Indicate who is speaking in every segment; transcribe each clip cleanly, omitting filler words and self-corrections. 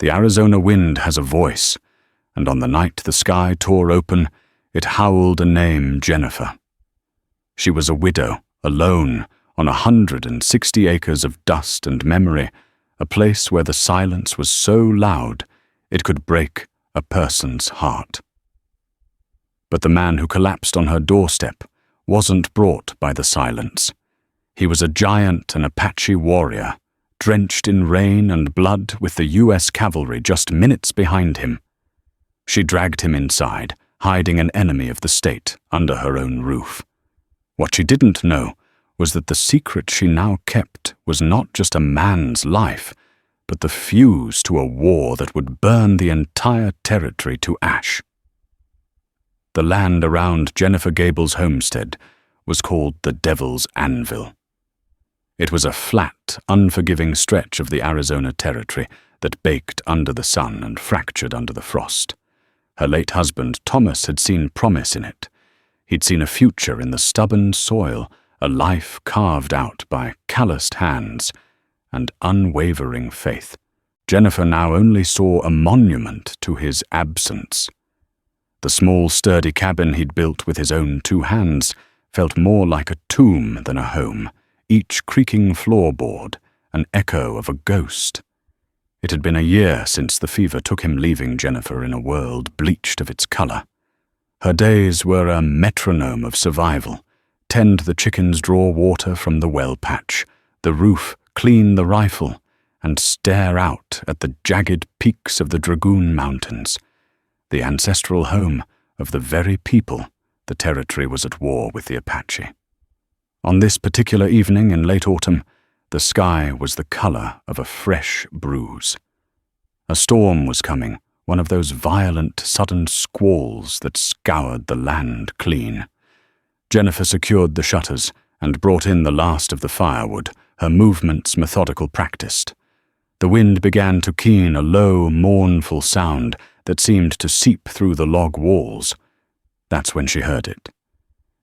Speaker 1: The Arizona wind has a voice, and on the night the sky tore open, it howled a name, Jennifer. She was a widow, alone, on 160 acres of dust and memory, a place where the silence was so loud it could break a person's heart. But the man who collapsed on her doorstep wasn't brought by the silence. He was a giant and Apache warrior, drenched in rain and blood with the U.S. cavalry just minutes behind him. She dragged him inside, hiding an enemy of the state under her own roof. What she didn't know was that the secret she now kept was not just a man's life, but the fuse to a war that would burn the entire territory to ash. The land around Jennifer Gable's homestead was called the Devil's Anvil. It was a flat, unforgiving stretch of the Arizona territory that baked under the sun and fractured under the frost. Her late husband, Thomas, had seen promise in it. He'd seen a future in the stubborn soil, a life carved out by calloused hands and unwavering faith. Jennifer now only saw a monument to his absence. The small, sturdy cabin he'd built with his own 2 hands felt more like a tomb than a home, each creaking floorboard an echo of a ghost. It had been a year since the fever took him, leaving Jennifer in a world bleached of its color. Her days were a metronome of survival: tend the chickens, draw water from the well patch, the roof, clean the rifle, and stare out at the jagged peaks of the Dragoon Mountains, the ancestral home of the very people the territory was at war with the Apache. On this particular evening in late autumn, the sky was the color of a fresh bruise. A storm was coming, one of those violent, sudden squalls that scoured the land clean. Jennifer secured the shutters and brought in the last of the firewood, her movements methodical practiced. The wind began to keen a low, mournful sound that seemed to seep through the log walls. That's when she heard it.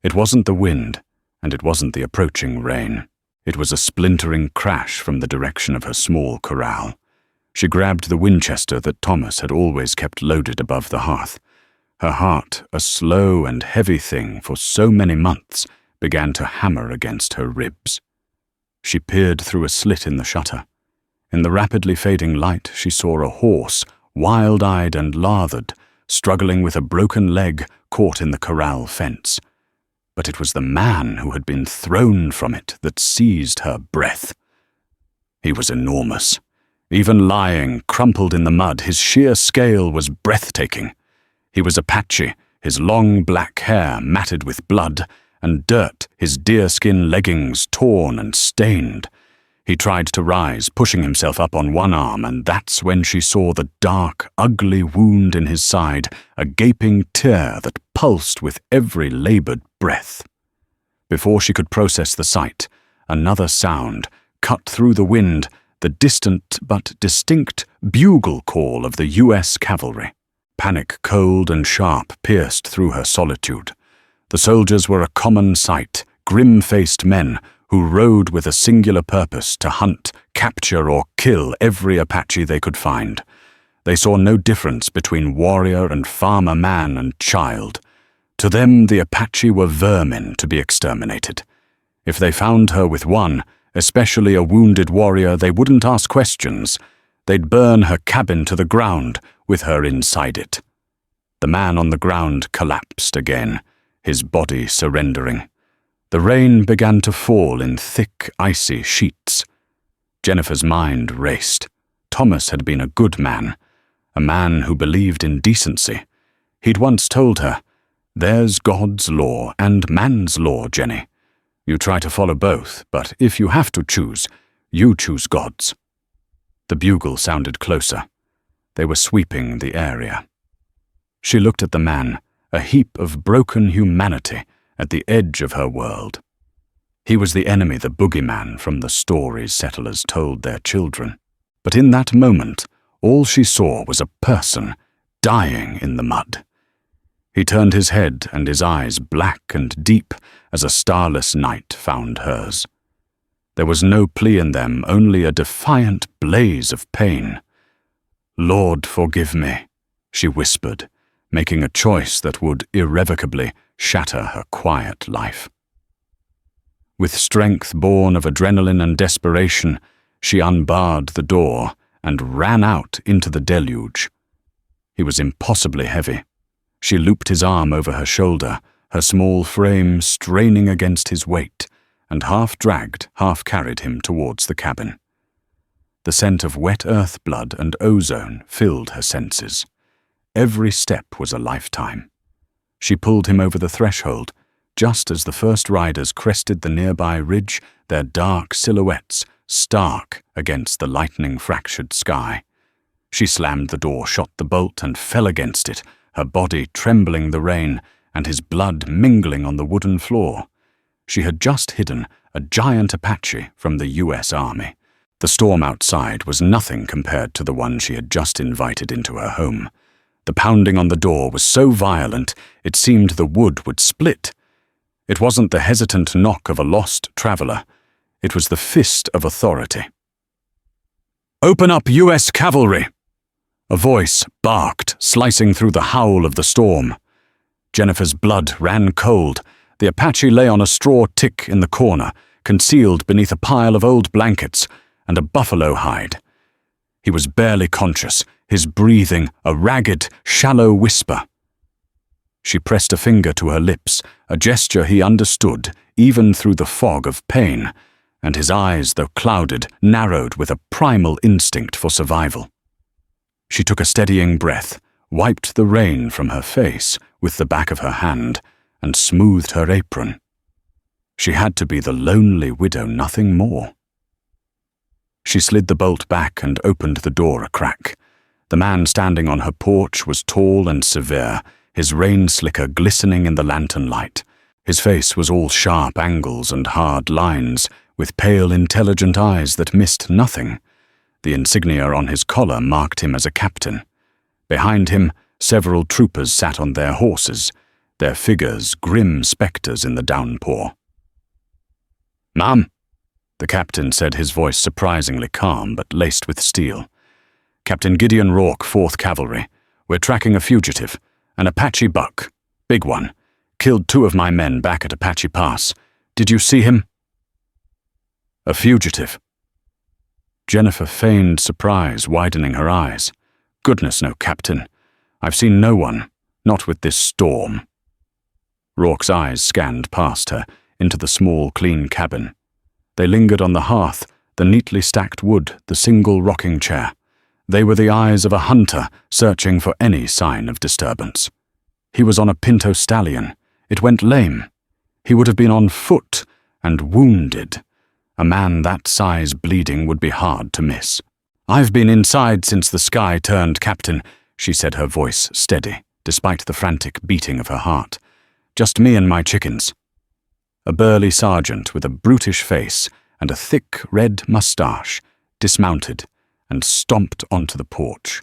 Speaker 1: It wasn't the wind, and it wasn't the approaching rain. It was a splintering crash from the direction of her small corral. She grabbed the Winchester that Thomas had always kept loaded above the hearth. Her heart, a slow and heavy thing for so many months, began to hammer against her ribs. She peered through a slit in the shutter. In the rapidly fading light, she saw a horse, wild-eyed and lathered, struggling with a broken leg caught in the corral fence. But it was the man who had been thrown from it that seized her breath. He was enormous. Even lying, crumpled in the mud, his sheer scale was breathtaking. He was Apache, his long black hair matted with blood, and dirt, his deerskin leggings torn and stained. He tried to rise, pushing himself up on one arm, and that's when she saw the dark, ugly wound in his side, a gaping tear that pulsed with every labored breath. Before she could process the sight, another sound cut through the wind, the distant but distinct bugle call of the U.S. cavalry. Panic, cold and sharp, pierced through her solitude. The soldiers were a common sight, grim-faced men who rode with a singular purpose to hunt, capture, or kill every Apache they could find. They saw no difference between warrior and farmer man and child. To them, the Apache were vermin to be exterminated. If they found her with one, especially a wounded warrior, they wouldn't ask questions. They'd burn her cabin to the ground with her inside it. The man on the ground collapsed again, his body surrendering. The rain began to fall in thick, icy sheets. Jennifer's mind raced. Thomas had been a good man, a man who believed in decency. He'd once told her, "There's God's law and man's law, Jenny. You try to follow both, but if you have to choose, you choose God's." The bugle sounded closer. They were sweeping the area. She looked at the man, a heap of broken humanity, at the edge of her world. He was the enemy, the boogeyman from the stories settlers told their children. But in that moment, all she saw was a person dying in the mud. He turned his head, and his eyes, black and deep as a starless night, found hers. There was no plea in them, only a defiant blaze of pain. "Lord, forgive me," she whispered, making a choice that would irrevocably shatter her quiet life. With strength born of adrenaline and desperation, she unbarred the door and ran out into the deluge. He was impossibly heavy. She looped his arm over her shoulder, her small frame straining against his weight, and half dragged, half carried him towards the cabin. The scent of wet earth blood and ozone filled her senses. Every step was a lifetime. She pulled him over the threshold, just as the first riders crested the nearby ridge, their dark silhouettes stark against the lightning-fractured sky. She slammed the door, shot the bolt, and fell against it, her body trembling the rain, and his blood mingling on the wooden floor. She had just hidden a giant Apache from the U.S. Army. The storm outside was nothing compared to the one she had just invited into her home. The pounding on the door was so violent, it seemed the wood would split. It wasn't the hesitant knock of a lost traveler. It was the fist of authority. "Open up, U.S. cavalry!" A voice barked, slicing through the howl of the storm. Jennifer's blood ran cold. The Apache lay on a straw tick in the corner, concealed beneath a pile of old blankets and a buffalo hide. He was barely conscious, his breathing a ragged, shallow whisper. She pressed a finger to her lips, a gesture he understood even through the fog of pain, and his eyes, though clouded, narrowed with a primal instinct for survival. She took a steadying breath, wiped the rain from her face with the back of her hand, and smoothed her apron. She had to be the lonely widow, nothing more. She slid the bolt back and opened the door a crack. The man standing on her porch was tall and severe, his rain slicker glistening in the lantern light. His face was all sharp angles and hard lines, with pale, intelligent eyes that missed nothing. The insignia on his collar marked him as a captain. Behind him, several troopers sat on their horses, their figures grim spectres in the downpour. "Ma'am," the captain said, his voice surprisingly calm but laced with steel. "Captain Gideon Rourke, 4th Cavalry. We're tracking a fugitive, an Apache buck, big one. Killed 2 of my men back at Apache Pass. Did you see him?" "A fugitive?" Jennifer feigned surprise, widening her eyes. "Goodness, no, Captain. I've seen no one, not with this storm." Rourke's eyes scanned past her, into the small, clean cabin. They lingered on the hearth, the neatly stacked wood, the single rocking chair. They were the eyes of a hunter searching for any sign of disturbance. He was on a pinto stallion. It went lame. He would have been on foot and wounded. A man that size bleeding would be hard to miss. "I've been inside since the sky turned, Captain," she said, her voice steady, despite the frantic beating of her heart. "Just me and my chickens." A burly sergeant with a brutish face and a thick red mustache dismounted and stomped onto the porch.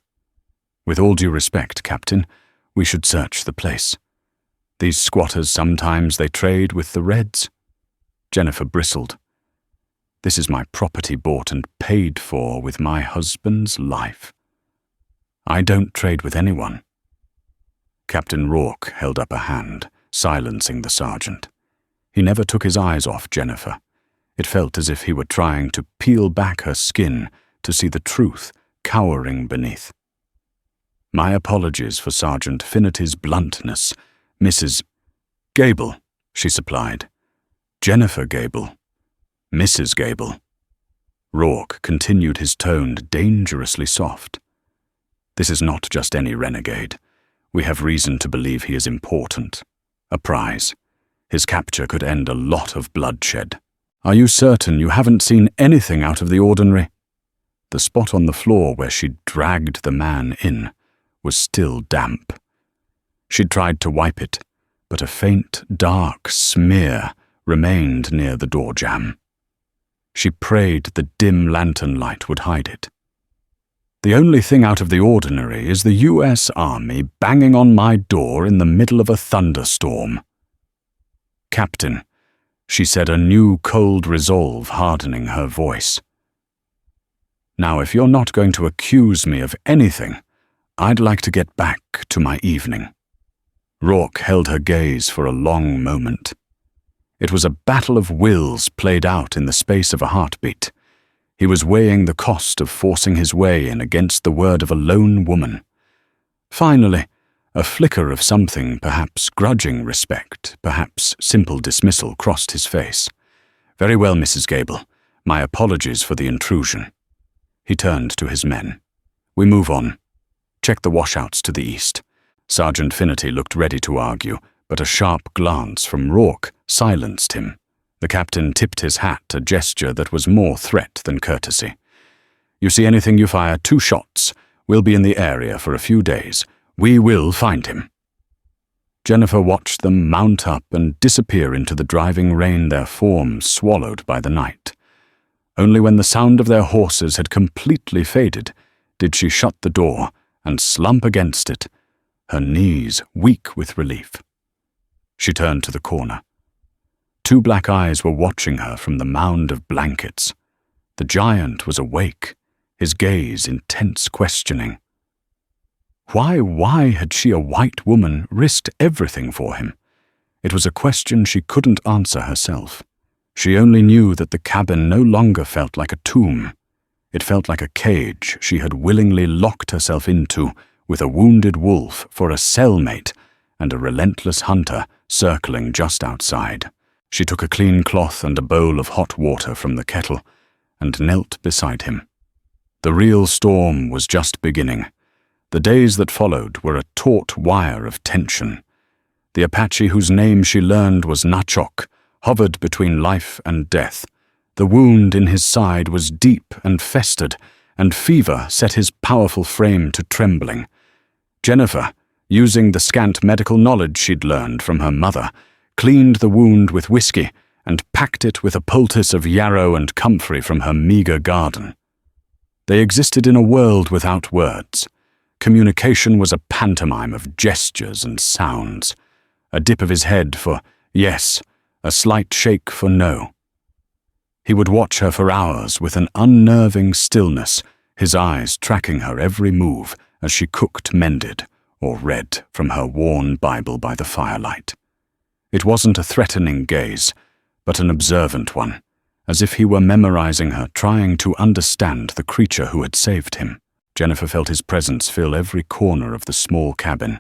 Speaker 1: "With all due respect, Captain, we should search the place. These squatters, sometimes they trade with the Reds." Jennifer bristled. "This is my property, bought and paid for with my husband's life. I don't trade with anyone." Captain Rourke held up a hand, silencing the sergeant. He never took his eyes off Jennifer. It felt as if he were trying to peel back her skin to see the truth cowering beneath. "My apologies for Sergeant Finnity's bluntness, Mrs. Gable," she supplied. "Jennifer Gable. Mrs. Gable." Rourke continued, his tone dangerously soft. "This is not just any renegade. We have reason to believe he is important. A prize. His capture could end a lot of bloodshed. Are you certain you haven't seen anything out of the ordinary?" The spot on the floor where she'd dragged the man in was still damp. She'd tried to wipe it, but a faint, dark smear remained near the door jamb. She prayed the dim lantern light would hide it. "The only thing out of the ordinary is the U.S. Army banging on my door in the middle of a thunderstorm." "Captain," she said, a new cold resolve hardening her voice. Now, if you're not going to accuse me of anything, I'd like to get back to my evening." Rourke held her gaze for a long moment. It was a battle of wills played out in the space of a heartbeat. He was weighing the cost of forcing his way in against the word of a lone woman. Finally, a flicker of something, perhaps grudging respect, perhaps simple dismissal, crossed his face. "Very well, Mrs. Gable. My apologies for the intrusion." He turned to his men. "We move on. Check the washouts to the east." Sergeant Finnerty looked ready to argue, but a sharp glance from Rourke silenced him. The captain tipped his hat, a gesture that was more threat than courtesy. "You see anything, you fire 2 shots. We'll be in the area for a few days. We will find him." Jennifer watched them mount up and disappear into the driving rain, their forms swallowed by the night. Only when the sound of their horses had completely faded did she shut the door and slump against it, her knees weak with relief. She turned to the corner. 2 black eyes were watching her from the mound of blankets. The giant was awake, his gaze intense questioning. Why had she, a white woman, risked everything for him? It was a question she couldn't answer herself. She only knew that the cabin no longer felt like a tomb. It felt like a cage she had willingly locked herself into, with a wounded wolf for a cellmate and a relentless hunter circling just outside. She took a clean cloth and a bowl of hot water from the kettle and knelt beside him. The real storm was just beginning. The days that followed were a taut wire of tension. The Apache whose name she learned was Nachok hovered between life and death. The wound in his side was deep and festered, and fever set his powerful frame to trembling. Jennifer, using the scant medical knowledge she'd learned from her mother, cleaned the wound with whiskey and packed it with a poultice of yarrow and comfrey from her meagre garden. They existed in a world without words. Communication was a pantomime of gestures and sounds. A dip of his head for yes, a slight shake for no. He would watch her for hours with an unnerving stillness, his eyes tracking her every move as she cooked, mended, or read from her worn Bible by the firelight. It wasn't a threatening gaze, but an observant one, as if he were memorizing her, trying to understand the creature who had saved him. Jennifer felt his presence fill every corner of the small cabin.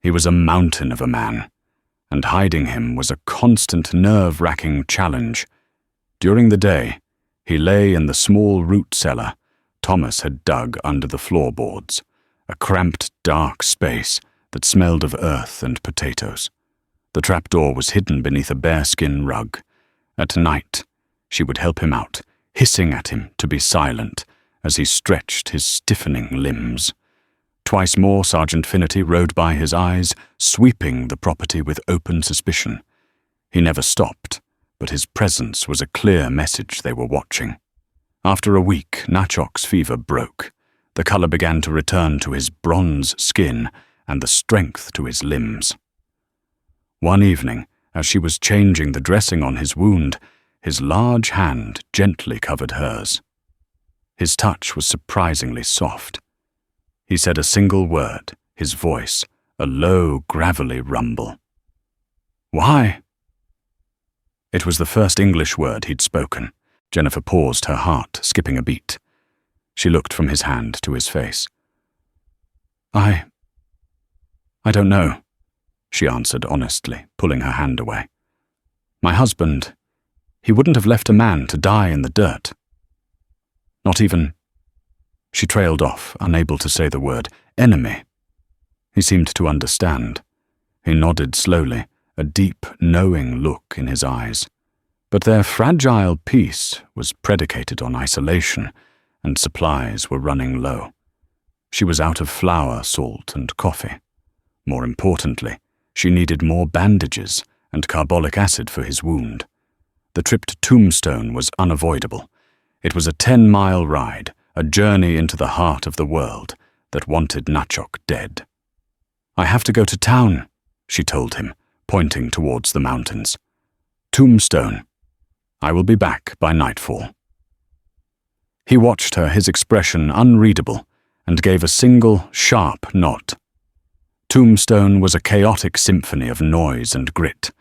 Speaker 1: He was a mountain of a man, and hiding him was a constant nerve-wracking challenge. During the day, he lay in the small root cellar Thomas had dug under the floorboards, a cramped, dark space that smelled of earth and potatoes. The trapdoor was hidden beneath a bearskin rug. At night, she would help him out, hissing at him to be silent as he stretched his stiffening limbs. Twice more Sergeant Finnerty rode by his eyes, sweeping the property with open suspicion. He never stopped, but his presence was a clear message they were watching. After a week, Nachok's fever broke. The color began to return to his bronze skin and the strength to his limbs. One evening, as she was changing the dressing on his wound, his large hand gently covered hers. His touch was surprisingly soft. He said a single word, his voice a low, gravelly rumble. "Why?" It was the first English word he'd spoken. Jennifer paused, her heart skipping a beat. She looked from his hand to his face. I don't know," she answered honestly, pulling her hand away. "My husband, he wouldn't have left a man to die in the dirt. Not even—" She trailed off, unable to say the word, "enemy." He seemed to understand. He nodded slowly, a deep, knowing look in his eyes. But their fragile peace was predicated on isolation, and supplies were running low. She was out of flour, salt, and coffee. More importantly, she needed more bandages and carbolic acid for his wound. The trip to Tombstone was unavoidable. It was a 10-mile ride, a journey into the heart of the world that wanted Nachok dead. "I have to go to town," she told him, pointing towards the mountains. "Tombstone. I will be back by nightfall." He watched her, his expression unreadable, and gave a single, sharp nod. Tombstone was a chaotic symphony of noise and grit.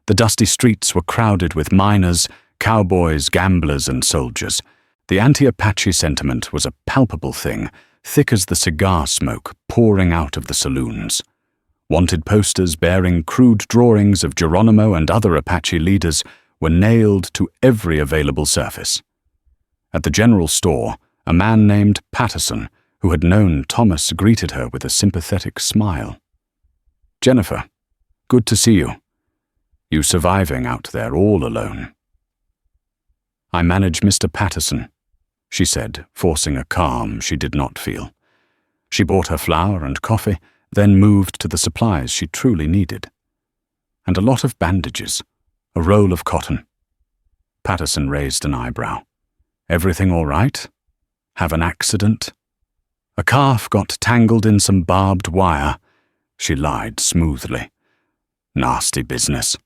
Speaker 1: The dusty streets were crowded with miners, cowboys, gamblers, and soldiers. The anti-Apache sentiment was a palpable thing, thick as the cigar smoke pouring out of the saloons. Wanted posters bearing crude drawings of Geronimo and other Apache leaders were nailed to every available surface. At the general store, a man named Patterson, who had known Thomas, greeted her with a sympathetic smile. "Jennifer, good to see you. You surviving out there all alone?" "I manage Mr. Patterson," she said, forcing a calm she did not feel. She bought her flour and coffee, then moved to the supplies she truly needed. And a lot of bandages, a roll of cotton. Patterson raised an eyebrow. "Everything all right? Have an accident?" "A calf got tangled in some barbed wire," she lied smoothly. "Nasty business."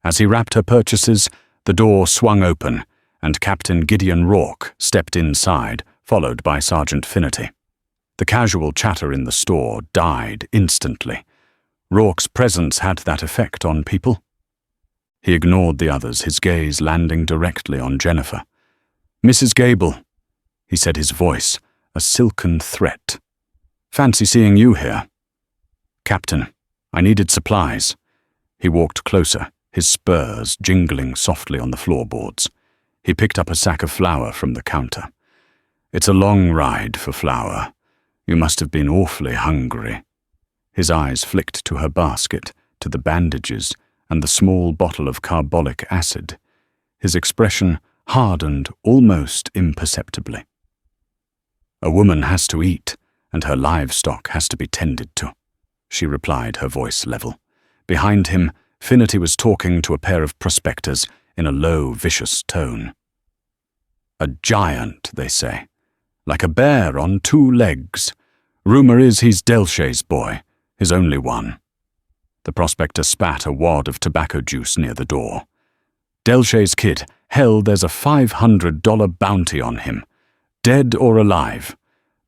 Speaker 1: As he wrapped her purchases, the door swung open, and Captain Gideon Rourke stepped inside, followed by Sergeant Finnerty. The casual chatter in the store died instantly. Rourke's presence had that effect on people. He ignored the others, his gaze landing directly on Jennifer. "Mrs. Gable," he said, his voice a silken threat. "Fancy seeing you here." "Captain, I needed supplies." He walked closer, his spurs jingling softly on the floorboards. He picked up a sack of flour from the counter. "It's a long ride for flour. You must have been awfully hungry." His eyes flicked to her basket, to the bandages, and the small bottle of carbolic acid. His expression hardened almost imperceptibly. "A woman has to eat, and her livestock has to be tended to," she replied, her voice level. Behind him, Finnerty was talking to a pair of prospectors in a low, vicious tone. "A giant, they say. Like a bear on 2 legs. Rumor is he's Delshay's boy, his only one." The prospector spat a wad of tobacco juice near the door. "Delshay's kid. Hell, there's a $500 bounty on him. Dead or alive.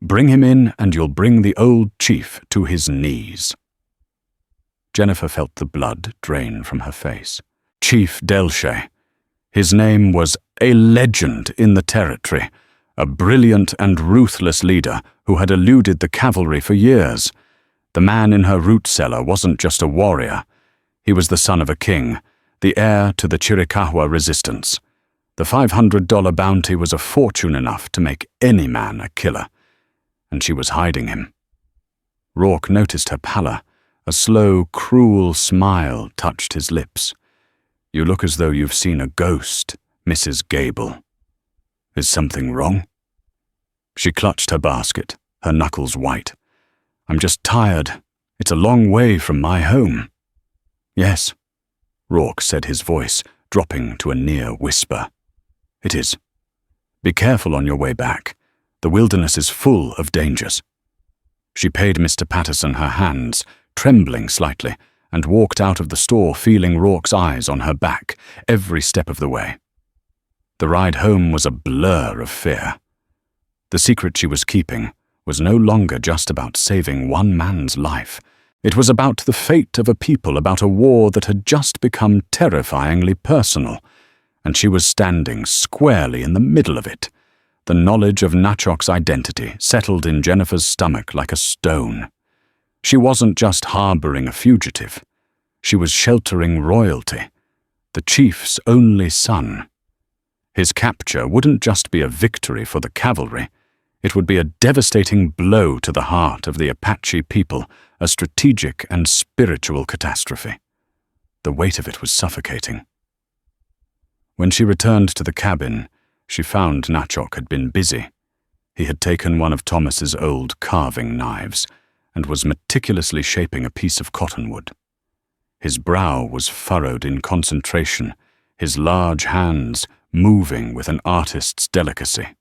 Speaker 1: Bring him in and you'll bring the old chief to his knees." Jennifer felt the blood drain from her face. Chief Delshay. His name was a legend in the territory, a brilliant and ruthless leader who had eluded the cavalry for years. The man in her root cellar wasn't just a warrior. He was the son of a king, the heir to the Chiricahua resistance. The $500 bounty was a fortune enough to make any man a killer, and she was hiding him. Rourke noticed her pallor. A slow, cruel smile touched his lips. "You look as though you've seen a ghost, Mrs. Gable. Is something wrong?" She clutched her basket, her knuckles white. "I'm just tired. It's a long way from my home." "Yes," Rourke said, his voice dropping to a near whisper. "It is. Be careful on your way back. The wilderness is full of dangers." She paid Mr. Patterson her hands, trembling slightly, and walked out of the store feeling Rourke's eyes on her back every step of the way. The ride home was a blur of fear. The secret she was keeping was no longer just about saving one man's life. It was about the fate of a people, about a war that had just become terrifyingly personal, and she was standing squarely in the middle of it. The knowledge of Nachok's identity settled in Jennifer's stomach like a stone. She wasn't just harboring a fugitive. She was sheltering royalty, the chief's only son. His capture wouldn't just be a victory for the cavalry. It would be a devastating blow to the heart of the Apache people, a strategic and spiritual catastrophe. The weight of it was suffocating. When she returned to the cabin, she found Nachok had been busy. He had taken one of Thomas's old carving knives and was meticulously shaping a piece of cottonwood. His brow was furrowed in concentration, his large hands moving with an artist's delicacy.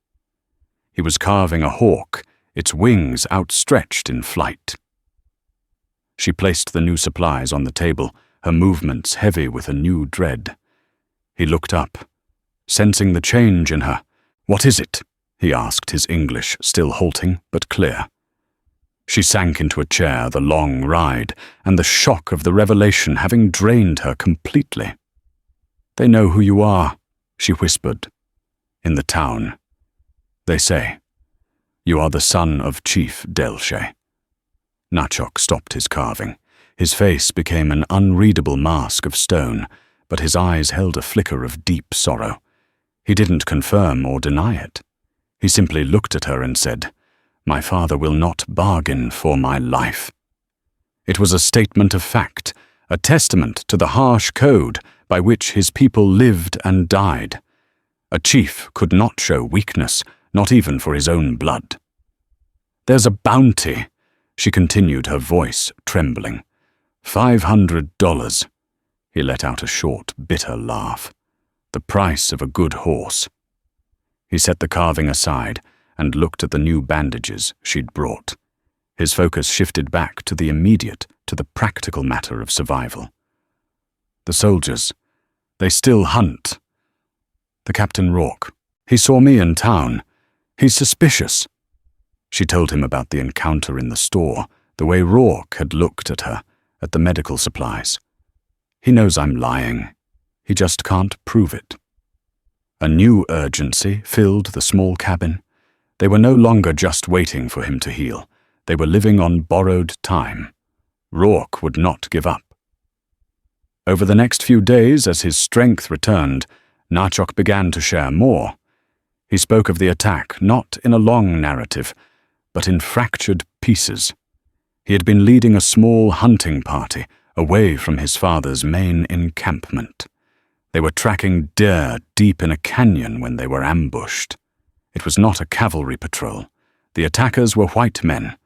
Speaker 1: He was carving a hawk, its wings outstretched in flight. She placed the new supplies on the table, her movements heavy with a new dread. He looked up, sensing the change in her. "What is it?" he asked, his English still halting but clear. She sank into a chair, the long ride, and the shock of the revelation having drained her completely. "They know who you are," she whispered. "In the town. They say, you are the son of Chief Delche." Nachok stopped his carving. His face became an unreadable mask of stone, but his eyes held a flicker of deep sorrow. He didn't confirm or deny it. He simply looked at her and said, "My father will not bargain for my life." It was a statement of fact, a testament to the harsh code by which his people lived and died. A chief could not show weakness, not even for his own blood. "There's a bounty," she continued, her voice trembling. $500. He let out a short, bitter laugh. "The price of a good horse." He set the carving aside and looked at the new bandages she'd brought. His focus shifted back to the immediate, to the practical matter of survival. "The soldiers, they still hunt. The Captain Rourke, he saw me in town. He's suspicious." She told him about the encounter in the store, the way Rourke had looked at her, at the medical supplies. "He knows I'm lying. He just can't prove it." A new urgency filled the small cabin. They were no longer just waiting for him to heal. They were living on borrowed time. Rourke would not give up. Over the next few days, as his strength returned, Nachok began to share more. He spoke of the attack not in a long narrative, but in fractured pieces. He had been leading a small hunting party away from his father's main encampment. They were tracking deer deep in a canyon when they were ambushed. It was not a cavalry patrol. The attackers were white men,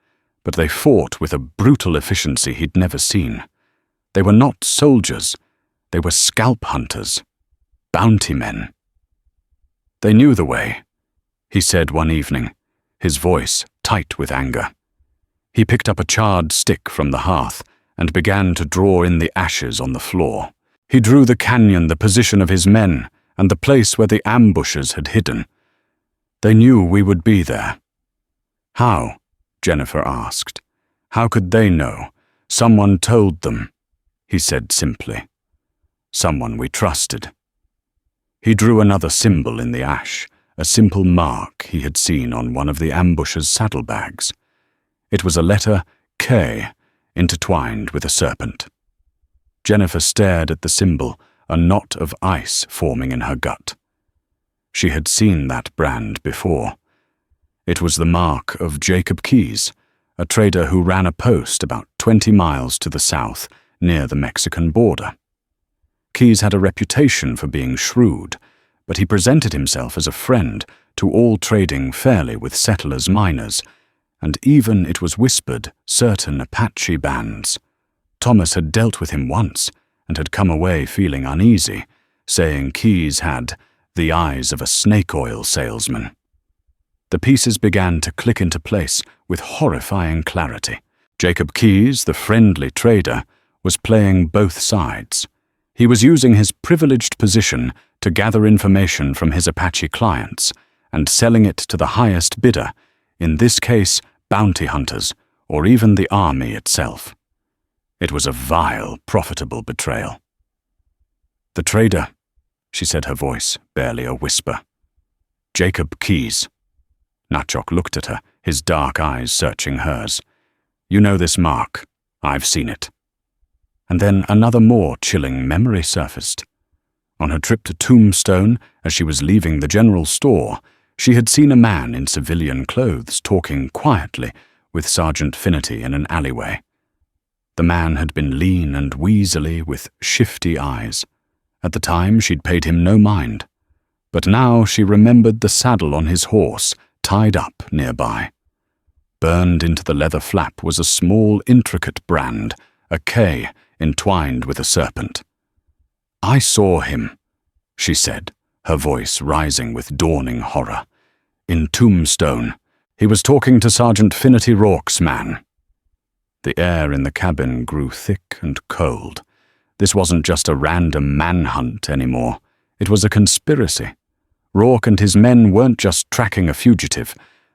Speaker 1: but they fought with a brutal efficiency he'd never seen. They were not soldiers. They were scalp hunters, bounty men. "They knew the way," he said one evening, his voice tight with anger. He picked up a charred stick from the hearth and began to draw in the ashes on the floor. He drew the canyon, the position of his men, and the place where the ambushers had hidden. "They knew we would be there." "How?" Jennifer asked. "How could they know? Someone told them," he said simply. "Someone we trusted." He drew another symbol in the ash, a simple mark he had seen on one of the ambushers' saddlebags. It was a letter K, intertwined with a serpent. Jennifer stared at the symbol, a knot of ice forming in her gut. She had seen that brand before. It was the mark of Jacob Keyes, a trader who ran a post about 20 miles to the south, near the Mexican border. Keyes had a reputation for being shrewd, but he presented himself as a friend to all trading fairly with settlers miners, and even, it was whispered, certain Apache bands. Thomas had dealt with him once and had come away feeling uneasy, saying Keyes had the eyes of a snake oil salesman. The pieces began to click into place with horrifying clarity. Jacob Keyes, the friendly trader, was playing both sides. He was using his privileged position to gather information from his Apache clients and selling it to the highest bidder, in this case bounty hunters, or even the army itself. It was a vile, profitable betrayal. "The trader," she said, her voice barely a whisper. "Jacob Keyes." Nachok looked at her, his dark eyes searching hers. "You know this mark. I've seen it." And then another more chilling memory surfaced. On her trip to Tombstone, as she was leaving the general store, she had seen a man in civilian clothes talking quietly with Sergeant Finnerty in an alleyway. The man had been lean and weaselly with shifty eyes. At the time, she'd paid him no mind. But now she remembered the saddle on his horse, tied up nearby. Burned into the leather flap was a small, intricate brand, a K entwined with a serpent. "I saw him," she said, her voice rising with dawning horror. "In Tombstone. He was talking to Sergeant Finnerty Rourke's man." The air in the cabin grew thick and cold. This wasn't just a random manhunt anymore. It was a conspiracy. Rourke and his men weren't just tracking a fugitive.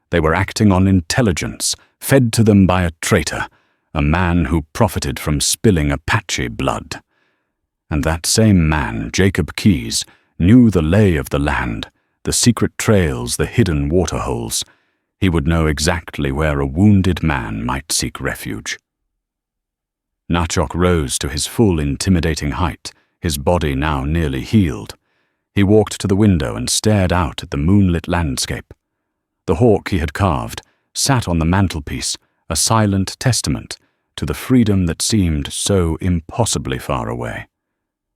Speaker 1: They were acting on intelligence, fed to them by a traitor, a man who profited from spilling Apache blood. And that same man, Jacob Keyes, knew the lay of the land, the secret trails, the hidden waterholes. He would know exactly where a wounded man might seek refuge. Nachok rose to his full intimidating height, his body now nearly healed. He walked to the window and stared out at the moonlit landscape. The hawk he had carved sat on the mantelpiece, a silent testament to the freedom that seemed so impossibly far away.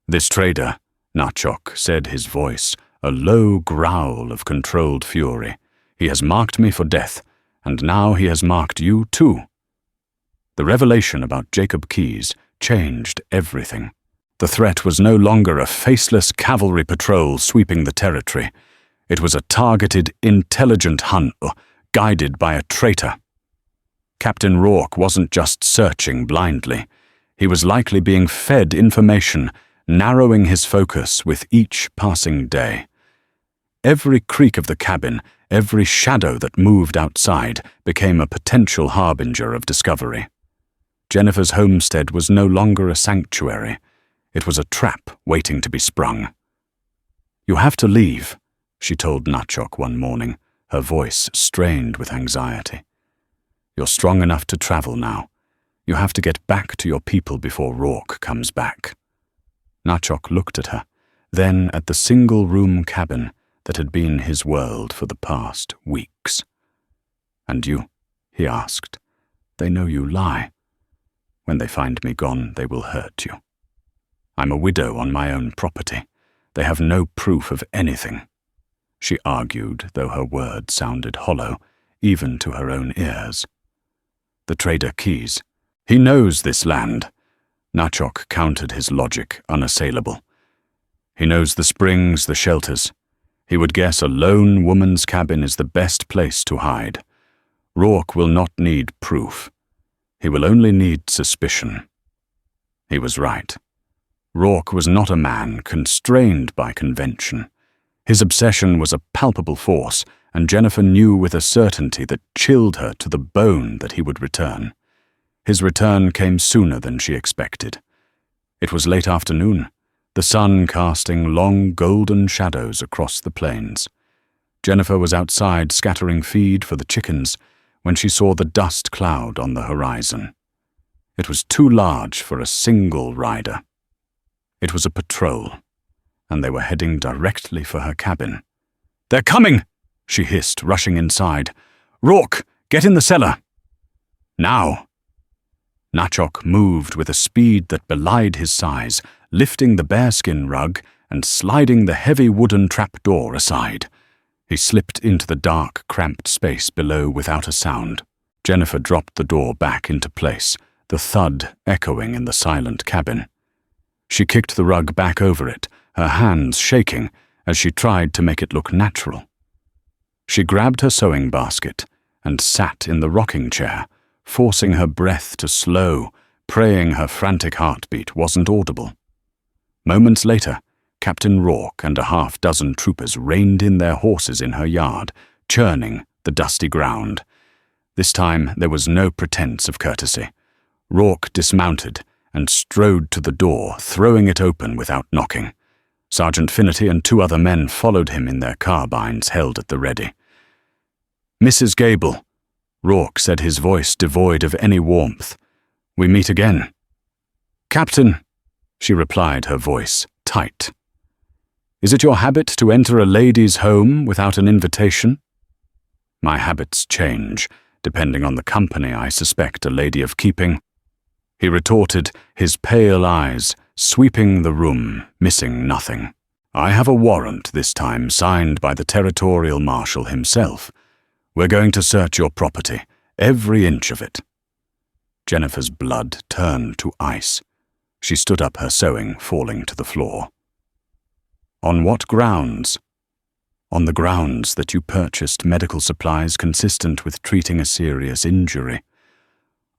Speaker 1: "This trader," Nachok said, his voice a low growl of controlled fury. "He has marked me for death, and now he has marked you too." The revelation about Jacob Keyes changed everything. The threat was no longer a faceless cavalry patrol sweeping the territory. It was a targeted, intelligent hunt guided by a traitor. Captain Rourke wasn't just searching blindly. He was likely being fed information, narrowing his focus with each passing day. Every creak of the cabin, every shadow that moved outside became a potential harbinger of discovery. Jennifer's homestead was no longer a sanctuary. It was a trap waiting to be sprung. "You have to leave," she told Nachok one morning, her voice strained with anxiety. "You're strong enough to travel now. You have to get back to your people before Rourke comes back." Nachok looked at her, then at the single-room cabin that had been his world for the past weeks. "And you?" he asked. "They know you lie. When they find me gone, they will hurt you. I'm a widow on my own property. They have no proof of anything," she argued, though her words sounded hollow, even to her own ears. "The trader Keyes. He knows this land." Nachok countered his logic, unassailable. "He knows the springs, the shelters. He would guess a lone woman's cabin is the best place to hide. Rourke will not need proof. He will only need suspicion." He was right. Rourke was not a man constrained by convention. His obsession was a palpable force, and Jennifer knew with a certainty that chilled her to the bone that he would return. His return came sooner than she expected. It was late afternoon, the sun casting long golden shadows across the plains. Jennifer was outside scattering feed for the chickens when she saw the dust cloud on the horizon. It was too large for a single rider. It was a patrol, and they were heading directly for her cabin. "They're coming!" she hissed, rushing inside. "Rourke, get in the cellar!" "Now!" Nachok moved with a speed that belied his size, lifting the bearskin rug and sliding the heavy wooden trapdoor aside. He slipped into the dark, cramped space below without a sound. Jennifer dropped the door back into place, the thud echoing in the silent cabin. She kicked the rug back over it, her hands shaking as she tried to make it look natural. She grabbed her sewing basket and sat in the rocking chair, forcing her breath to slow, praying her frantic heartbeat wasn't audible. Moments later, Captain Rourke and a half-dozen troopers reined in their horses in her yard, churning the dusty ground. This time there was no pretense of courtesy. Rourke dismounted and strode to the door, throwing it open without knocking. Sergeant Finnerty and 2 other men followed him in their carbines held at the ready. "Mrs. Gable," Rourke said, his voice devoid of any warmth. "We meet again." "Captain," she replied, her voice tight. "Is it your habit to enter a lady's home without an invitation?" "My habits change, depending on the company I suspect a lady of keeping," he retorted, his pale eyes sweeping the room, missing nothing. "I have a warrant this time signed by the territorial marshal himself. We're going to search your property, every inch of it." Jennifer's blood turned to ice. She stood up, her sewing falling to the floor. "On what grounds?" "On the grounds that you purchased medical supplies consistent with treating a serious injury.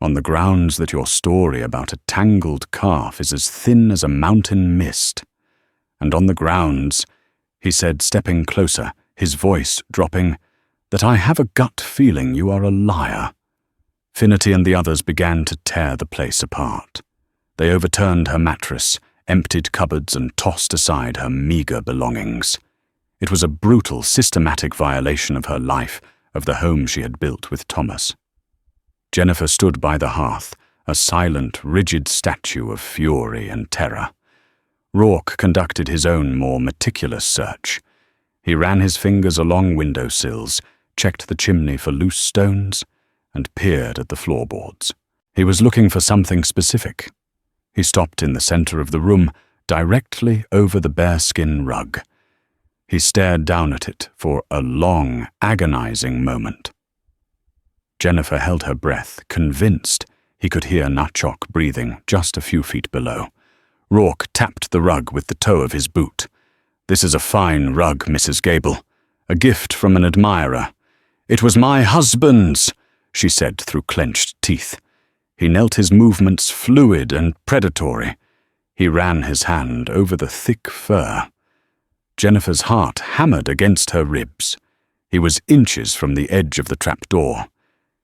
Speaker 1: On the grounds that your story about a tangled calf is as thin as a mountain mist. And on the grounds he said, stepping closer, his voice dropping, "that I have a gut feeling you are a liar." Finity and the others began to tear the place apart. They overturned her mattress, emptied cupboards, and tossed aside her meager belongings. It was a brutal, systematic violation of her life, of the home she had built with Thomas. Jennifer stood by the hearth, a silent, rigid statue of fury and terror. Rourke conducted his own more meticulous search. He ran his fingers along windowsills, checked the chimney for loose stones, and peered at the floorboards. He was looking for something specific. He stopped in the center of the room, directly over the bearskin rug. He stared down at it for a long, agonizing moment. Jennifer held her breath, convinced he could hear Natchok breathing just a few feet below. Rourke tapped the rug with the toe of his boot. "This is a fine rug, Mrs. Gable. A gift from an admirer." "It was my husband's," she said through clenched teeth. He knelt, his movements fluid and predatory. He ran his hand over the thick fur. Jennifer's heart hammered against her ribs. He was inches from the edge of the trapdoor.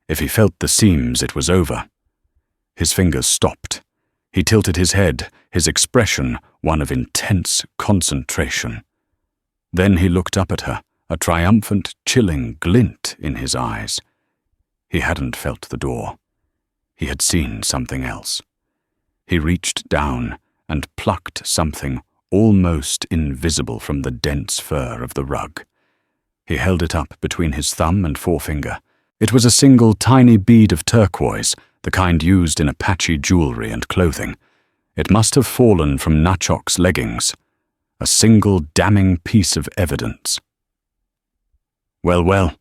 Speaker 1: If he felt the seams, it was over. His fingers stopped. He tilted his head, his expression one of intense concentration. Then he looked up at her, a triumphant, chilling glint in his eyes. He hadn't felt the door. He had seen something else. He reached down and plucked something almost invisible from the dense fur of the rug. He held it up between his thumb and forefinger. It was a single tiny bead of turquoise, the kind used in Apache jewelry and clothing. It must have fallen from Natchok's leggings. A single damning piece of evidence. Well,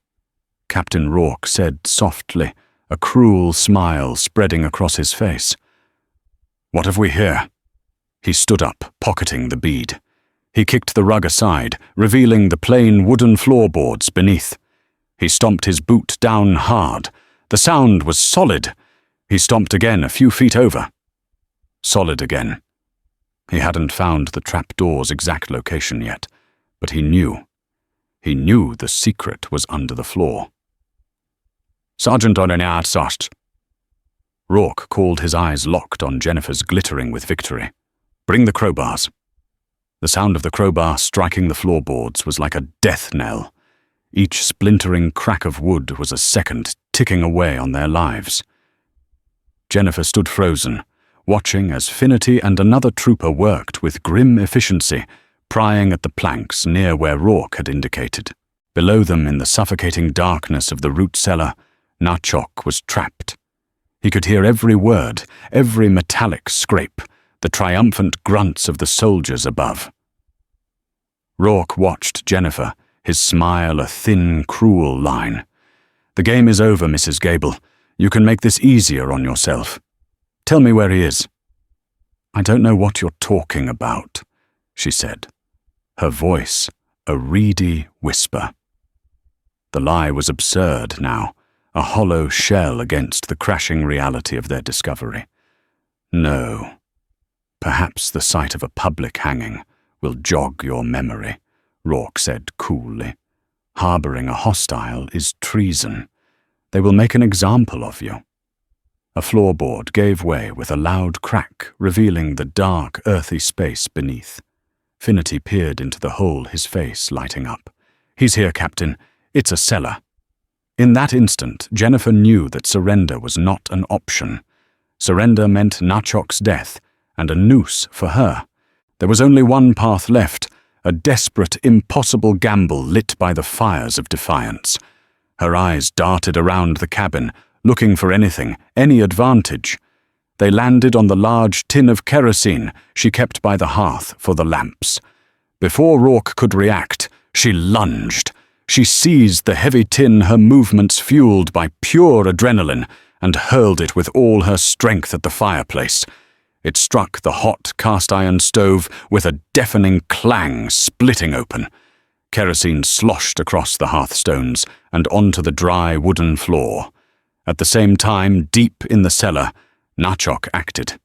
Speaker 1: Captain Rourke said softly, a cruel smile spreading across his face. "What have we here?" He stood up, pocketing the bead. He kicked the rug aside, revealing the plain wooden floorboards beneath. He stomped his boot down hard. The sound was solid. He stomped again a few feet over. Solid again. He hadn't found the trapdoor's exact location yet, but he knew. He knew the secret was under the floor. "Sergeant on an outsast." Rourke called, his eyes locked on Jennifer's, glittering with victory. "Bring the crowbars." The sound of the crowbar striking the floorboards was like a death knell. Each splintering crack of wood was a second ticking away on their lives. Jennifer stood frozen, watching as Finity and another trooper worked with grim efficiency, prying at the planks near where Rourke had indicated. Below them, in the suffocating darkness of the root cellar, Natchok was trapped. He could hear every word, every metallic scrape, the triumphant grunts of the soldiers above. Rourke watched Jennifer, his smile a thin, cruel line. "The game is over, Mrs. Gable. You can make this easier on yourself. Tell me where he is." "I don't know what you're talking about," she said, her voice a reedy whisper. The lie was absurd now, a hollow shell against the crashing reality of their discovery. "No. Perhaps the sight of a public hanging will jog your memory," Rourke said coolly. "Harboring a hostile is treason. They will make an example of you." A floorboard gave way with a loud crack, revealing the dark, earthy space beneath. Finity peered into the hole, his face lighting up. "He's here, Captain. It's a cellar." In that instant, Jennifer knew that surrender was not an option. Surrender meant Natchok's death, and a noose for her. There was only one path left, a desperate, impossible gamble lit by the fires of defiance. Her eyes darted around the cabin, looking for anything, any advantage. They landed on the large tin of kerosene she kept by the hearth for the lamps. Before Rourke could react, she lunged. She seized the heavy tin, her movements fueled by pure adrenaline, and hurled it with all her strength at the fireplace. It struck the hot cast-iron stove with a deafening clang, splitting open. Kerosene sloshed across the hearthstones and onto the dry wooden floor. At the same time, deep in the cellar, Natchok acted.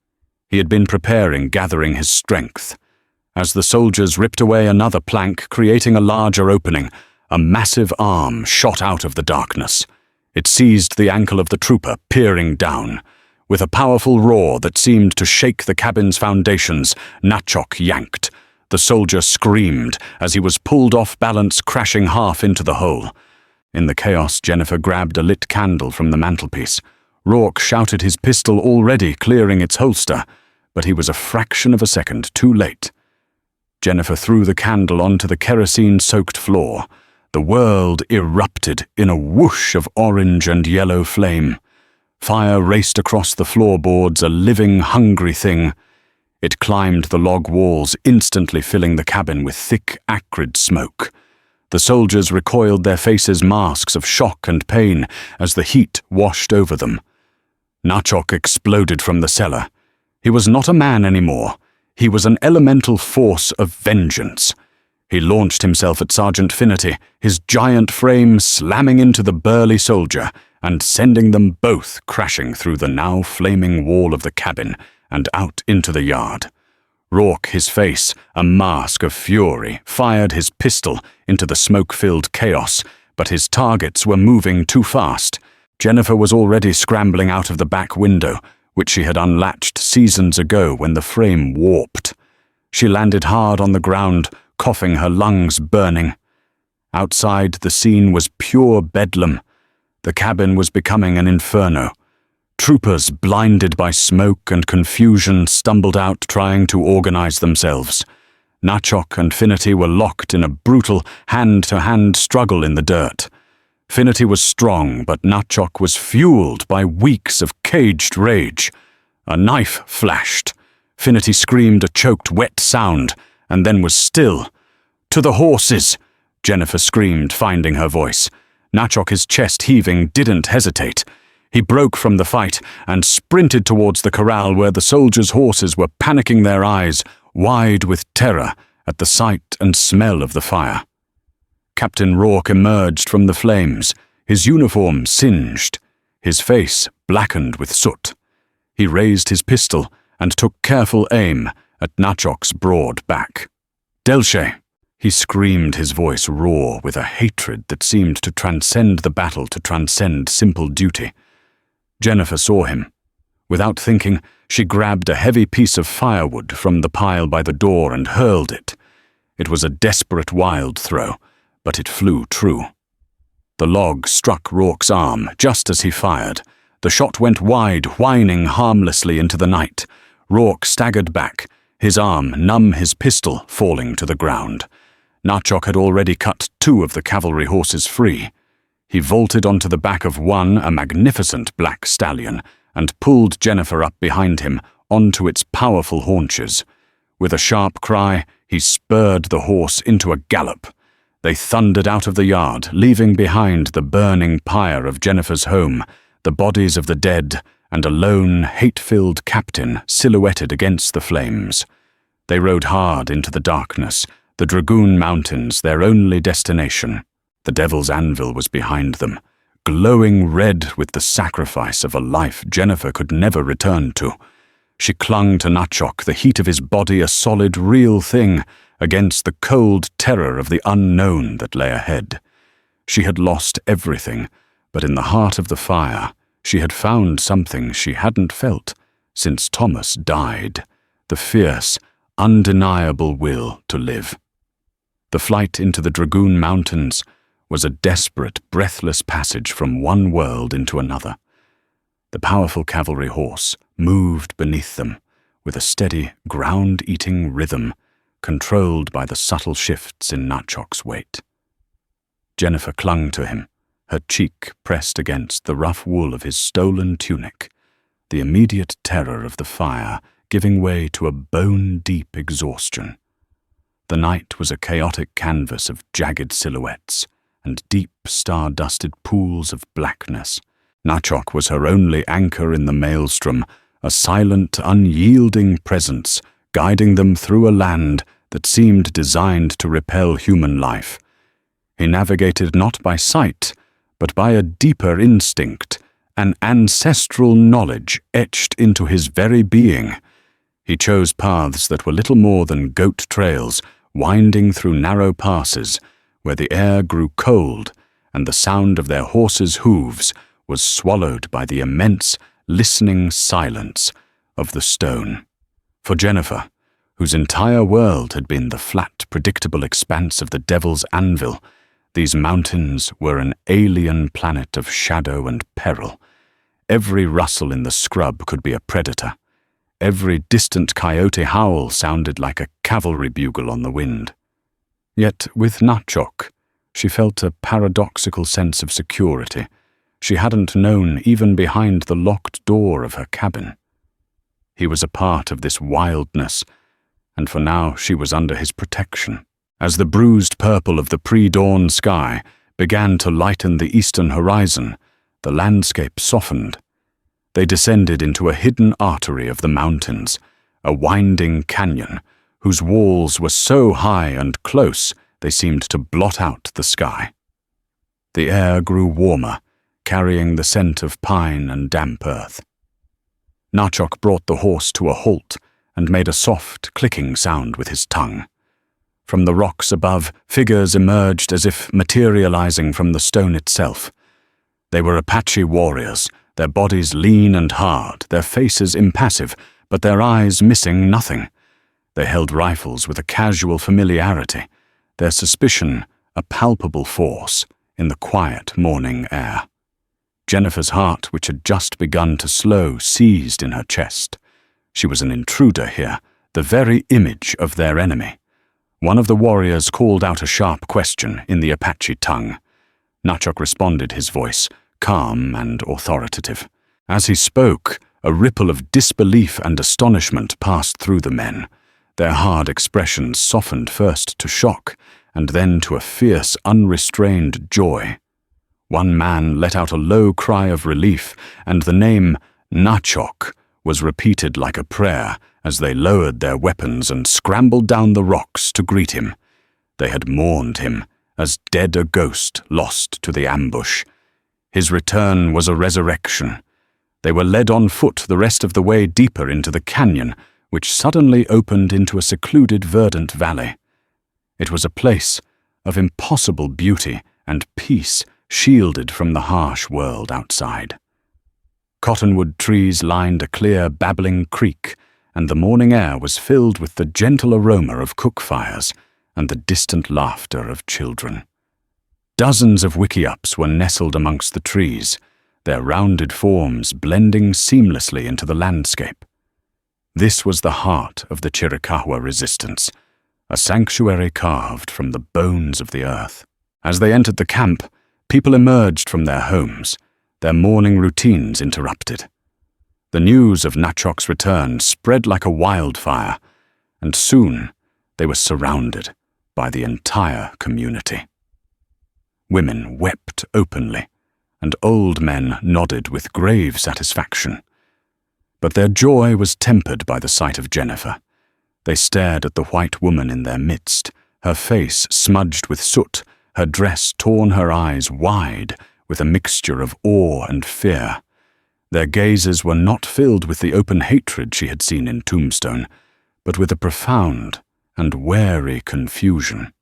Speaker 1: He had been preparing, gathering his strength. As the soldiers ripped away another plank, creating a larger opening, a massive arm shot out of the darkness. It seized the ankle of the trooper, peering down. With a powerful roar that seemed to shake the cabin's foundations, Natchok yanked. The soldier screamed as he was pulled off balance, crashing half into the hole. In the chaos, Jennifer grabbed a lit candle from the mantelpiece. Rourke shouted his pistol, already clearing its holster, but he was a fraction of a second too late. Jennifer threw the candle onto the kerosene-soaked floor. The world erupted in a whoosh of orange and yellow flame. Fire raced across the floorboards, a living, hungry thing. It climbed the log walls, instantly filling the cabin with thick, acrid smoke. The soldiers recoiled, their faces masks of shock and pain as the heat washed over them. Natchok exploded from the cellar. He was not a man anymore. He was an elemental force of vengeance. He launched himself at Sergeant Finnerty, his giant frame slamming into the burly soldier and sending them both crashing through the now flaming wall of the cabin and out into the yard. Rourke, his face a mask of fury, fired his pistol into the smoke-filled chaos, but his targets were moving too fast. Jennifer was already scrambling out of the back window, which she had unlatched seasons ago when the frame warped. She landed hard on the ground, coughing, her lungs burning. Outside, the scene was pure bedlam. The cabin was becoming an inferno. Troopers, blinded by smoke and confusion, stumbled out trying to organize themselves. Natchok and Finnerty were locked in a brutal hand-to-hand struggle in the dirt. Finnerty was strong, but Natchok was fueled by weeks of caged rage. A knife flashed. Finnerty screamed a choked, wet sound, and then was still. "To the horses!" Jennifer screamed, finding her voice. Natchok, his chest heaving, didn't hesitate. He broke from the fight and sprinted towards the corral where the soldiers' horses were panicking, their eyes wide with terror at the sight and smell of the fire. Captain Rourke emerged from the flames, his uniform singed, his face blackened with soot. He raised his pistol and took careful aim at Natchok's broad back. "Delche!" He screamed, his voice raw with a hatred that seemed to transcend the battle, to transcend simple duty. Jennifer saw him. Without thinking, she grabbed a heavy piece of firewood from the pile by the door and hurled it. It was a desperate wild throw, but it flew true. The log struck Rourke's arm just as he fired. The shot went wide, whining harmlessly into the night. Rourke staggered back, his arm numb, his pistol falling to the ground. Natchok had already cut 2 of the cavalry horses free. He vaulted onto the back of one, a magnificent black stallion, and pulled Jennifer up behind him onto its powerful haunches. With a sharp cry, he spurred the horse into a gallop. They thundered out of the yard, leaving behind the burning pyre of Jennifer's home, the bodies of the dead, and a lone, hate-filled captain silhouetted against the flames. They rode hard into the darkness, the Dragoon Mountains their only destination. The Devil's Anvil was behind them, glowing red with the sacrifice of a life Jennifer could never return to. She clung to Natchok, the heat of his body a solid, real thing, against the cold terror of the unknown that lay ahead. She had lost everything, but in the heart of the fire, she had found something she hadn't felt since Thomas died, the fierce, undeniable will to live. The flight into the Dragoon Mountains was a desperate, breathless passage from one world into another. The powerful cavalry horse moved beneath them with a steady, ground-eating rhythm, controlled by the subtle shifts in Natchok's weight. Jennifer clung to him, her cheek pressed against the rough wool of his stolen tunic, the immediate terror of the fire giving way to a bone-deep exhaustion. The night was a chaotic canvas of jagged silhouettes and deep, star-dusted pools of blackness. Natchok was her only anchor in the maelstrom, a silent, unyielding presence guiding them through a land that seemed designed to repel human life. He navigated not by sight, but by a deeper instinct, an ancestral knowledge etched into his very being. He chose paths that were little more than goat trails, winding through narrow passes, where the air grew cold and the sound of their horses' hooves was swallowed by the immense, listening silence of the stone. For Jennifer, whose entire world had been the flat, predictable expanse of the Devil's Anvil, these mountains were an alien planet of shadow and peril. Every rustle in the scrub could be a predator. Every distant coyote howl sounded like a cavalry bugle on the wind. Yet with Natchok, she felt a paradoxical sense of security she hadn't known even behind the locked door of her cabin. He was a part of this wildness, and for now she was under his protection. As the bruised purple of the pre-dawn sky began to lighten the eastern horizon, the landscape softened. They descended into a hidden artery of the mountains, a winding canyon whose walls were so high and close they seemed to blot out the sky. The air grew warmer, carrying the scent of pine and damp earth. Natchok brought the horse to a halt and made a soft, clicking sound with his tongue. From the rocks above, figures emerged as if materializing from the stone itself. They were Apache warriors, their bodies lean and hard, their faces impassive, but their eyes missing nothing. They held rifles with a casual familiarity, their suspicion a palpable force in the quiet morning air. Jennifer's heart, which had just begun to slow, seized in her chest. She was an intruder here, the very image of their enemy. One of the warriors called out a sharp question in the Apache tongue. Natchok responded, his voice calm and authoritative. As he spoke, a ripple of disbelief and astonishment passed through the men. Their hard expressions softened first to shock, and then to a fierce, unrestrained joy. One man let out a low cry of relief, and the name Natchok was repeated like a prayer as they lowered their weapons and scrambled down the rocks to greet him. They had mourned him, as dead a ghost lost to the ambush. His return was a resurrection. They were led on foot the rest of the way deeper into the canyon, which suddenly opened into a secluded verdant valley. It was a place of impossible beauty and peace, shielded from the harsh world outside. Cottonwood trees lined a clear, babbling creek, and the morning air was filled with the gentle aroma of cook fires and the distant laughter of children. Dozens of wickiups were nestled amongst the trees, their rounded forms blending seamlessly into the landscape. This was the heart of the Chiricahua resistance, a sanctuary carved from the bones of the earth. As they entered the camp, people emerged from their homes, their morning routines interrupted. The news of Natchok's return spread like a wildfire, and soon they were surrounded by the entire community. Women wept openly, and old men nodded with grave satisfaction. But their joy was tempered by the sight of Jennifer. They stared at the white woman in their midst, her face smudged with soot, her dress torn, her eyes wide with a mixture of awe and fear. Their gazes were not filled with the open hatred she had seen in Tombstone, but with a profound and wary confusion.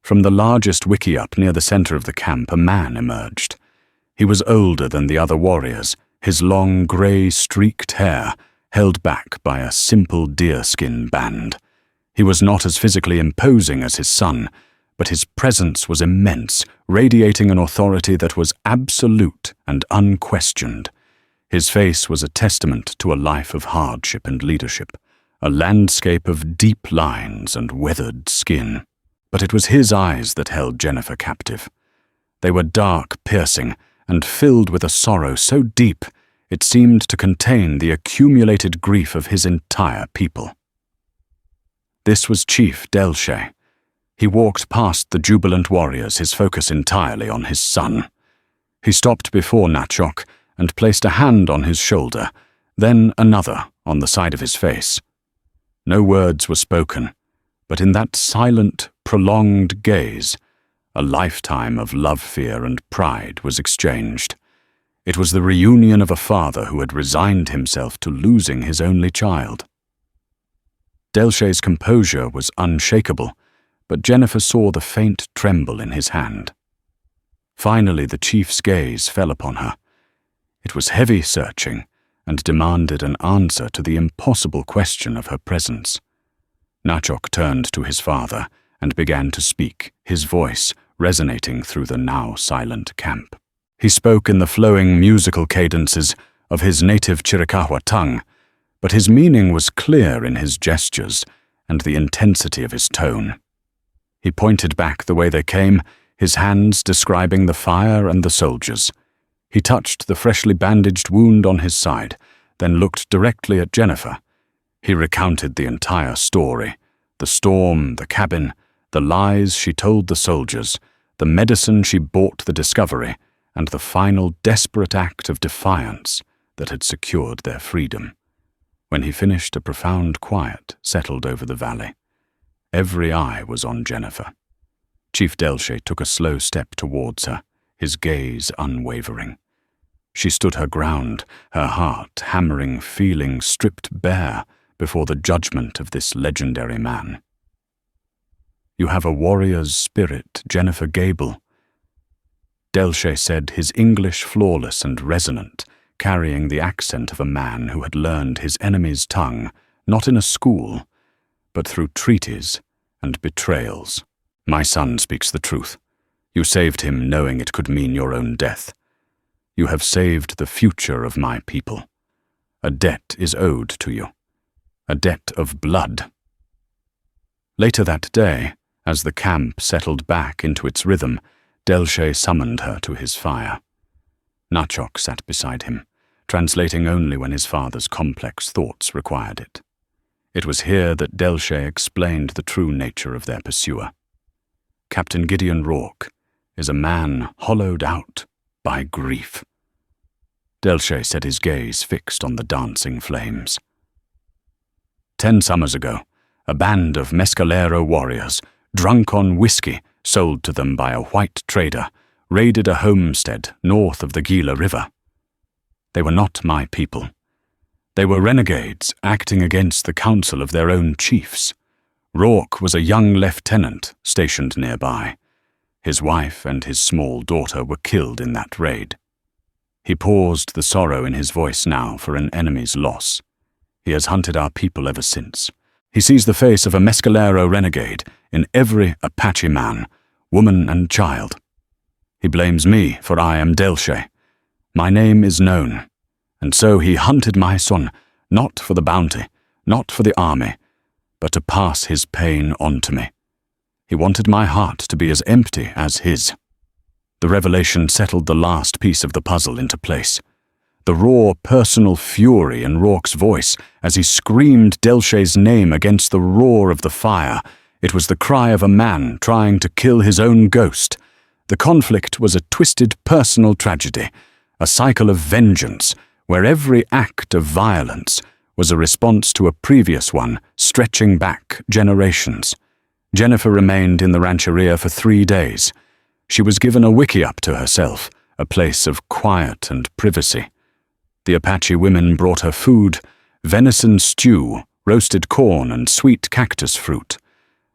Speaker 1: From the largest wickiup near the center of the camp, a man emerged. He was older than the other warriors, his long gray streaked hair held back by a simple deerskin band. He was not as physically imposing as his son, but his presence was immense, radiating an authority that was absolute and unquestioned. His face was a testament to a life of hardship and leadership, a landscape of deep lines and weathered skin. But it was his eyes that held Jennifer captive. They were dark, piercing, and filled with a sorrow so deep it seemed to contain the accumulated grief of his entire people. This was Chief Delshe. He walked past the jubilant warriors, his focus entirely on his son. He stopped before Natchok and placed a hand on his shoulder, then another on the side of his face. No words were spoken, but in that silent, prolonged gaze, a lifetime of love, fear, and pride was exchanged. It was the reunion of a father who had resigned himself to losing his only child. Delche's composure was unshakable, but Jennifer saw the faint tremble in his hand. Finally, the chief's gaze fell upon her. It was heavy searching and demanded an answer to the impossible question of her presence. Nachok turned to his father and began to speak, his voice resonating through the now silent camp. He spoke in the flowing musical cadences of his native Chiricahua tongue, but his meaning was clear in his gestures and the intensity of his tone. He pointed back the way they came, his hands describing the fire and the soldiers. He touched the freshly bandaged wound on his side, then looked directly at Jennifer. He recounted the entire story, the storm, the cabin, the lies she told the soldiers, the medicine she bought the discovery, and the final desperate act of defiance that had secured their freedom. When he finished, a profound quiet settled over the valley. Every eye was on Jennifer. Chief Delche took a slow step towards her, his gaze unwavering. She stood her ground, her heart hammering feeling stripped bare before the judgment of this legendary man. "You have a warrior's spirit, Jennifer Gable," Delche said, his English flawless and resonant, carrying the accent of a man who had learned his enemy's tongue, not in a school, but through treaties and betrayals. "My son speaks the truth. You saved him knowing it could mean your own death. You have saved the future of my people. A debt is owed to you. A debt of blood." Later that day, as the camp settled back into its rhythm, Delche summoned her to his fire. Nachok sat beside him, translating only when his father's complex thoughts required it. It was here that Delche explained the true nature of their pursuer. Captain Gideon Rourke is a man hollowed out by grief. Delche set his gaze fixed on the dancing flames. 10 summers ago, a band of Mescalero warriors, drunk on whiskey sold to them by a white trader, raided a homestead north of the Gila River. They were not my people. They were renegades acting against the counsel of their own chiefs. Rourke was a young lieutenant stationed nearby. His wife and his small daughter were killed in that raid. He paused, the sorrow in his voice now for an enemy's loss. He has hunted our people ever since. He sees the face of a Mescalero renegade in every Apache man, woman and child. He blames me, for I am Delche. My name is known, and so he hunted my son, not for the bounty, not for the army, but to pass his pain on to me. He wanted my heart to be as empty as his. The revelation settled the last piece of the puzzle into place. The raw personal fury in Rourke's voice as he screamed Delche's name against the roar of the fire. It was the cry of a man trying to kill his own ghost. The conflict was a twisted personal tragedy, a cycle of vengeance, where every act of violence was a response to a previous one stretching back generations. Jennifer remained in the rancheria for 3 days. She was given a wickiup to herself, a place of quiet and privacy. The Apache women brought her food, venison stew, roasted corn, and sweet cactus fruit.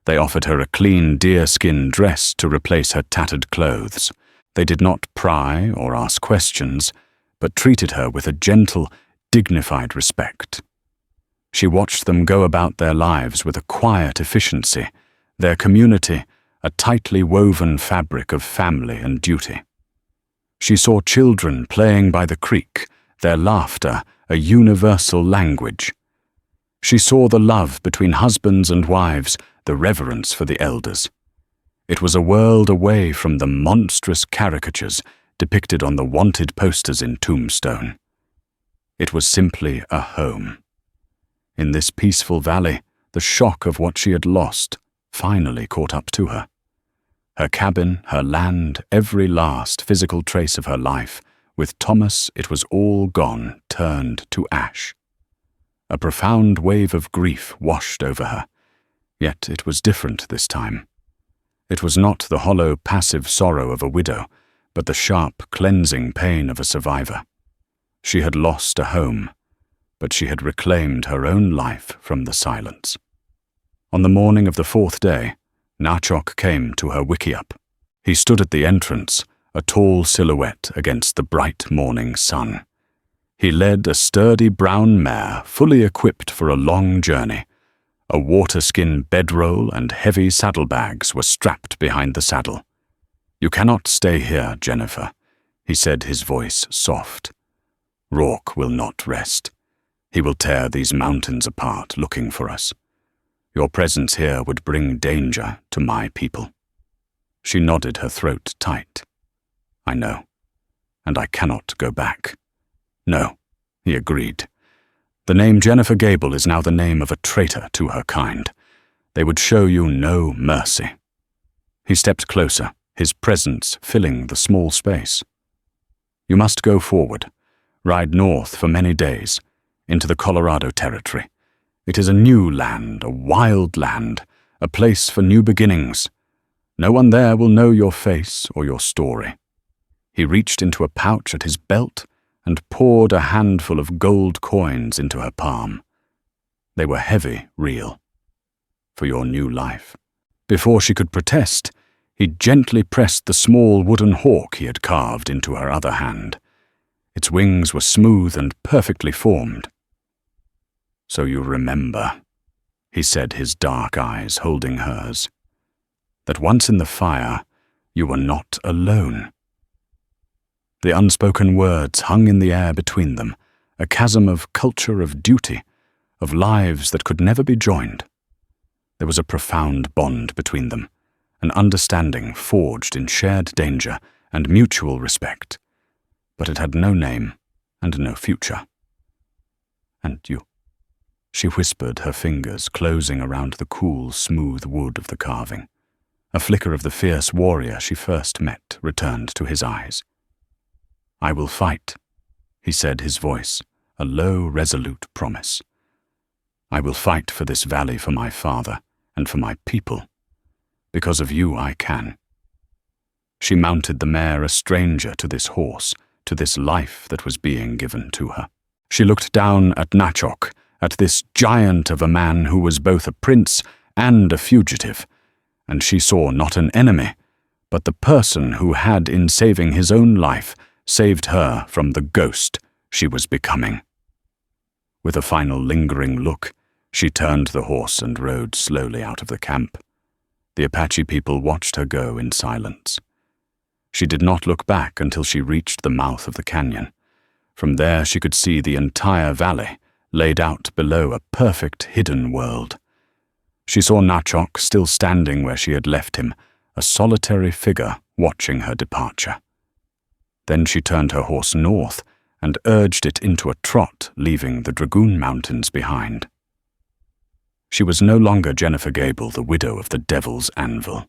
Speaker 1: They offered her a clean deerskin dress to replace her tattered clothes. They did not pry or ask questions, but treated her with a gentle, dignified respect. She watched them go about their lives with a quiet efficiency, their community a tightly woven fabric of family and duty. She saw children playing by the creek, their laughter a universal language. She saw the love between husbands and wives, the reverence for the elders. It was a world away from the monstrous caricatures depicted on the wanted posters in Tombstone. It was simply a home. In this peaceful valley, the shock of what she had lost finally caught up to her. Her cabin, her land, every last physical trace of her life, with Thomas it was all gone, turned to ash. A profound wave of grief washed over her, yet it was different this time. It was not the hollow, passive sorrow of a widow, but the sharp, cleansing pain of a survivor. She had lost a home, but she had reclaimed her own life from the silence. On the morning of the 4th day, Nachok came to her wickiup. He stood at the entrance, a tall silhouette against the bright morning sun. He led a sturdy brown mare fully equipped for a long journey. A waterskin bedroll and heavy saddlebags were strapped behind the saddle. "You cannot stay here, Jennifer," he said, his voice soft. "Rourke will not rest. He will tear these mountains apart looking for us. Your presence here would bring danger to my people." She nodded, her throat tight. "I know, and I cannot go back." "No," he agreed. "The name Jennifer Gable is now the name of a traitor to her kind. They would show you no mercy." He stepped closer, his presence filling the small space. "You must go forward, ride north for many days, into the Colorado Territory. It is a new land, a wild land, a place for new beginnings. No one there will know your face or your story." He reached into a pouch at his belt and poured a handful of gold coins into her palm. They were heavy, real. "For your new life." Before she could protest, he gently pressed the small wooden hawk he had carved into her other hand. Its wings were smooth and perfectly formed. "So you remember," he said, his dark eyes holding hers, "that once in the fire, you were not alone." The unspoken words hung in the air between them, a chasm of culture, of duty, of lives that could never be joined. There was a profound bond between them, an understanding forged in shared danger and mutual respect, but it had no name and no future. "And you," she whispered, her fingers closing around the cool, smooth wood of the carving. A flicker of the fierce warrior she first met returned to his eyes. "I will fight," he said, his voice a low, resolute promise. "I will fight for this valley, for my father, and for my people. Because of you I can." She mounted the mare, a stranger to this horse, to this life that was being given to her. She looked down at Nachok, at this giant of a man who was both a prince and a fugitive, and she saw not an enemy, but the person who had, in saving his own life, saved her from the ghost she was becoming. With a final lingering look, she turned the horse and rode slowly out of the camp. The Apache people watched her go in silence. She did not look back until she reached the mouth of the canyon. From there she could see the entire valley, laid out below, a perfect hidden world. She saw Nachok still standing where she had left him, a solitary figure watching her departure. Then she turned her horse north and urged it into a trot, leaving the Dragoon Mountains behind. She was no longer Jennifer Gable, the widow of the Devil's Anvil.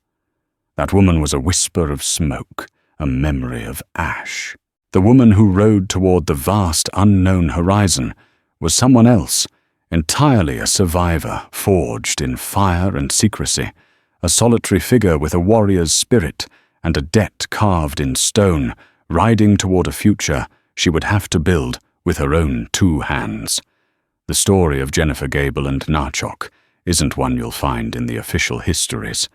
Speaker 1: That woman was a whisper of smoke, a memory of ash. The woman who rode toward the vast unknown horizon was someone else, entirely a survivor, forged in fire and secrecy, a solitary figure with a warrior's spirit and a debt carved in stone, riding toward a future she would have to build with her own 2 hands. The story of Jennifer Gable and Nachok isn't one you'll find in the official histories.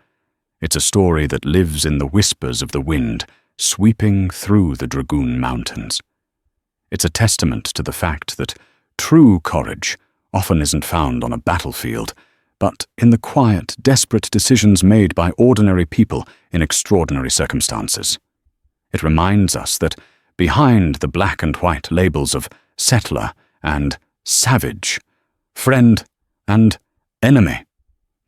Speaker 1: It's a story that lives in the whispers of the wind, sweeping through the Dragoon Mountains. It's a testament to the fact that true courage often isn't found on a battlefield, but in the quiet, desperate decisions made by ordinary people in extraordinary circumstances. It reminds us that behind the black and white labels of settler and savage, friend and enemy,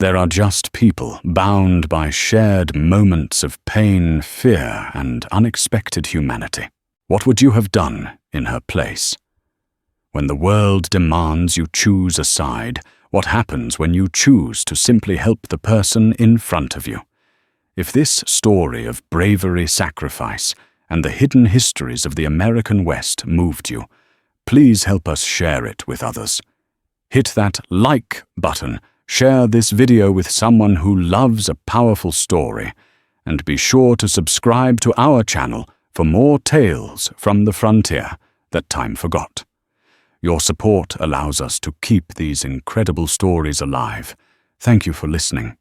Speaker 1: there are just people bound by shared moments of pain, fear, and unexpected humanity. What would you have done in her place? When the world demands you choose a side, what happens when you choose to simply help the person in front of you? If this story of bravery, sacrifice, and the hidden histories of the American West moved you, please help us share it with others. Hit that like button, share this video with someone who loves a powerful story, and be sure to subscribe to our channel for more tales from the frontier that time forgot. Your support allows us to keep these incredible stories alive. Thank you for listening.